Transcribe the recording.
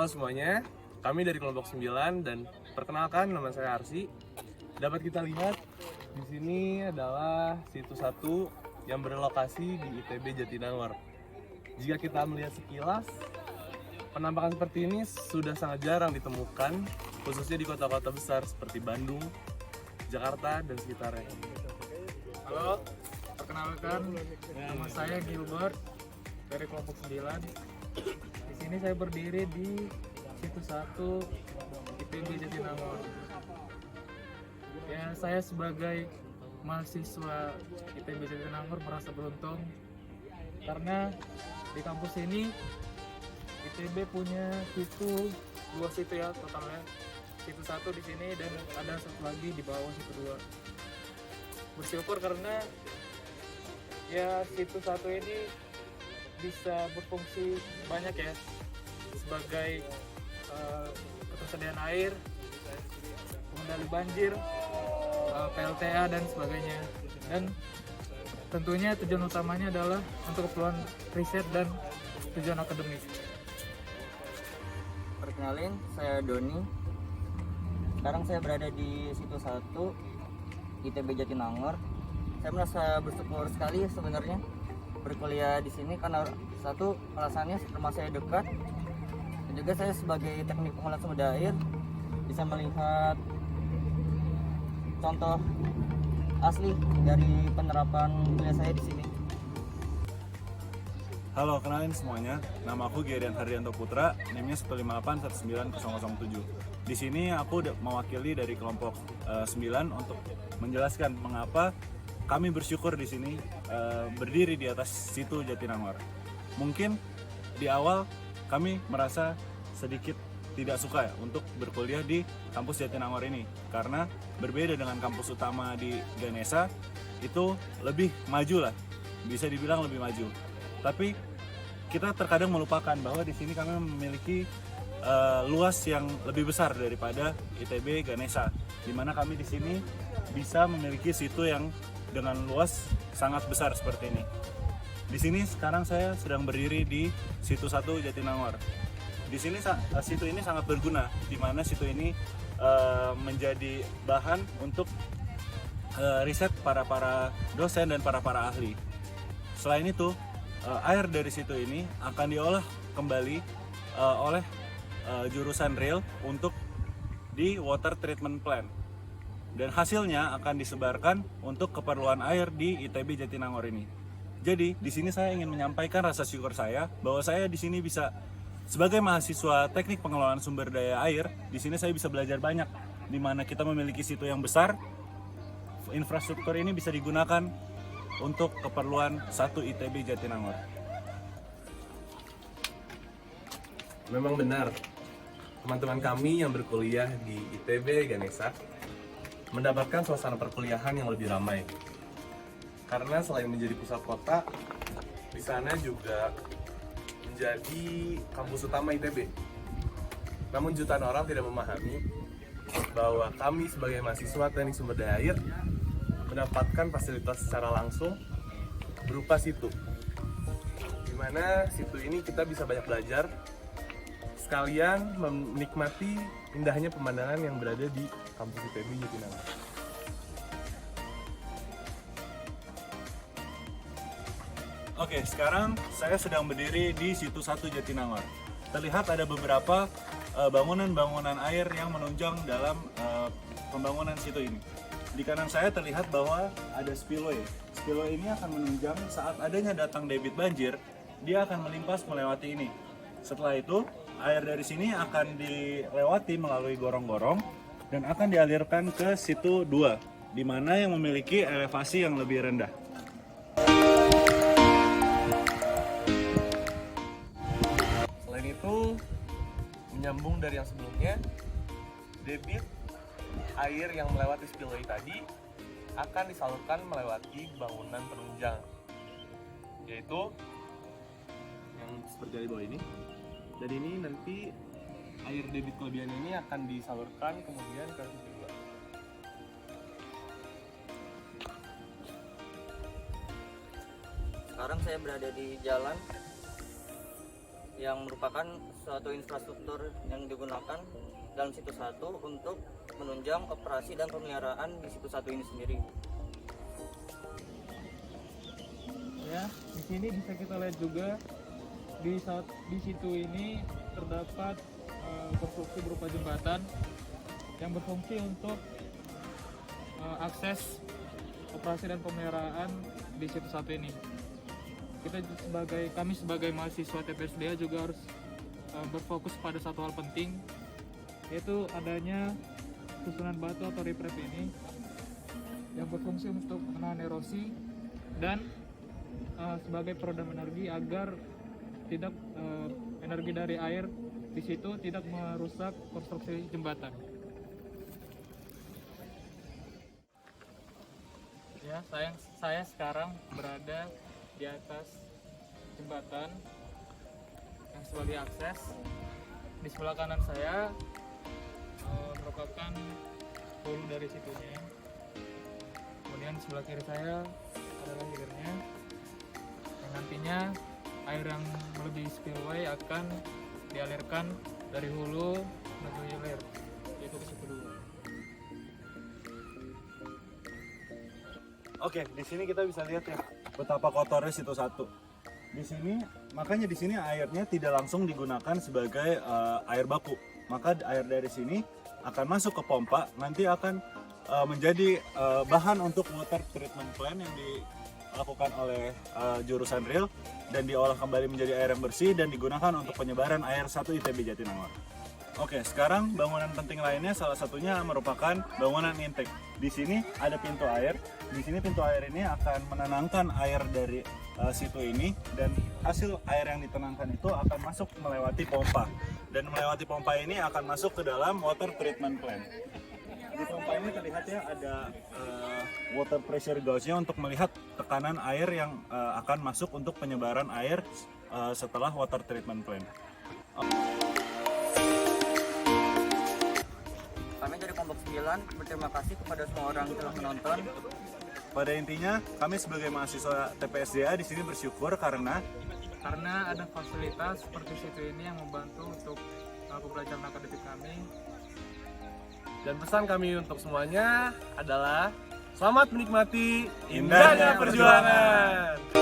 Halo semuanya, kami dari kelompok 9 dan perkenalkan nama saya Arsi. Dapat kita lihat di sini adalah situs 1 yang berlokasi di ITB Jatinangor. Jika kita melihat sekilas, penampakan seperti ini sudah sangat jarang ditemukan, khususnya di kota-kota besar seperti Bandung, Jakarta, dan sekitarnya. Halo, perkenalkan nama saya Gilbert dari kelompok 9. Di sini saya berdiri di situs 1 ITB Jatinangor. Ya, saya sebagai mahasiswa ITB Jatinangor merasa beruntung karena di kampus ini ITB punya dua situ ya totalnya. Situ 1 di sini dan ada satu lagi di bawah situ 2. Bersyukur karena ya situ 1 ini bisa berfungsi banyak ya sebagai ketersediaan air, pengendali banjir, PLTA dan sebagainya. Dan tentunya tujuan utamanya adalah untuk keperluan riset dan tujuan akademis. Perkenalin, saya Doni. Sekarang saya berada di situs 1 ITB Jatinangor. Saya merasa bersyukur sekali sebenarnya berkuliah di sini karena satu, alasannya rumah saya dekat, dan juga saya sebagai teknik pengolahan sumber daya air bisa melihat contoh asli dari penerapan kuliah saya di sini. Halo, kenalin semuanya. Nama aku Gerian Hardianto Putra, NIM-nya 158-19007. Di sini aku mewakili dari kelompok 9 untuk menjelaskan mengapa kami bersyukur di sini berdiri di atas situ Jatinangor. Mungkin di awal kami merasa sedikit tidak suka ya untuk berkuliah di kampus Jatinangor ini karena berbeda dengan kampus utama di Ganesha, itu lebih maju lah, bisa dibilang lebih maju. Tapi kita terkadang melupakan bahwa di sini kami memiliki luas yang lebih besar daripada ITB Ganesha, di mana kami di sini bisa memiliki situ yang dengan luas sangat besar seperti ini. Di sini sekarang saya sedang berdiri di situ 1 Jatinangor. Di sini situ ini sangat berguna, di mana situ ini menjadi bahan untuk riset para dosen dan para ahli. Selain itu, air dari situ ini akan diolah kembali oleh jurusan rail untuk di water treatment plant, dan hasilnya akan disebarkan untuk keperluan air di ITB Jatinangor ini. Jadi di sini saya ingin menyampaikan rasa syukur saya bahwa saya di sini bisa sebagai mahasiswa teknik pengelolaan sumber daya air. Di sini saya bisa belajar banyak, di mana kita memiliki situ yang besar. Infrastruktur ini bisa digunakan untuk keperluan 1 ITB Jatinangor. Memang benar, teman-teman kami yang berkuliah di ITB Ganesha mendapatkan suasana perkuliahan yang lebih ramai. Karena selain menjadi pusat kota, di sana juga menjadi kampus utama ITB. Namun jutaan orang tidak memahami bahwa kami sebagai mahasiswa teknik sumber daya air mendapatkan fasilitas secara langsung berupa situ. Di mana situ ini kita bisa banyak belajar, sekalian menikmati indahnya pemandangan yang berada di kampus ITB Jatinangor. Oke, sekarang saya sedang berdiri di situ 1 Jatinangor. Terlihat ada beberapa bangunan-bangunan air yang menunjang dalam pembangunan situ ini. Di kanan saya terlihat bahwa ada spillway. Spillway ini akan menunjang saat adanya datang debit banjir, dia akan melimpas melewati ini. Setelah itu, air dari sini akan dilewati melalui gorong-gorong dan akan dialirkan ke situ 2, di mana yang memiliki elevasi yang lebih rendah. Selain itu, menyambung dari yang sebelumnya, debit air yang melewati spillway tadi akan disalurkan melewati bangunan penunjang, yaitu yang seperti di bawah ini. Dan ini nanti air debit kelebihan ini akan disalurkan kemudian ke situ 2. Sekarang saya berada di jalan yang merupakan suatu infrastruktur yang digunakan dalam situs 1 untuk menunjang operasi dan pemeliharaan di situs 1 ini sendiri. Ya, di sini bisa kita lihat juga di situ ini terdapat konstruksi berupa jembatan yang berfungsi untuk akses operasi dan pemeliharaan di situs 1 ini. Kami sebagai mahasiswa TPSDA juga harus berfokus pada satu hal penting, yaitu adanya susunan batu atau riprap ini yang berfungsi untuk menahan erosi dan sebagai peredam energi agar tidak energi dari air di situ tidak merusak konstruksi jembatan. Ya, saya sekarang berada di atas jembatan yang sebagai akses. Di sebelah kanan saya merupakan hulu dari situnya. Kemudian di sebelah kiri saya adalah hilirnya. Yang nantinya air yang melebihi spillway akan dialirkan dari hulu menuju hilir, yaitu ke situ dulu. Oke, di sini kita bisa lihat ya betapa kotornya situs 1. Di sini, makanya di sini airnya tidak langsung digunakan sebagai air baku. Maka air dari sini akan masuk ke pompa, nanti akan menjadi bahan untuk water treatment plant yang dilakukan oleh jurusan Real dan diolah kembali menjadi air yang bersih dan digunakan untuk penyebaran air 1 ITB Jatinangor. Oke, sekarang bangunan penting lainnya salah satunya merupakan bangunan intake. Di sini ada pintu air. Di sini pintu air ini akan menenangkan air dari situ ini, dan hasil air yang ditenangkan itu akan masuk melewati pompa. Dan melewati pompa ini akan masuk ke dalam water treatment plant. Di pompa ini terlihat ya ada water pressure gauge-nya untuk melihat tekanan air yang akan masuk untuk penyebaran air setelah water treatment plant. Kami dari kelompok 9 berterima kasih kepada semua orang yang telah menonton. Pada intinya, kami sebagai mahasiswa TPSDA di sini bersyukur karena ada fasilitas seperti situ ini yang membantu untuk pembelajaran akademik kami. Dan pesan kami untuk semuanya adalah selamat menikmati indahnya perjuangan.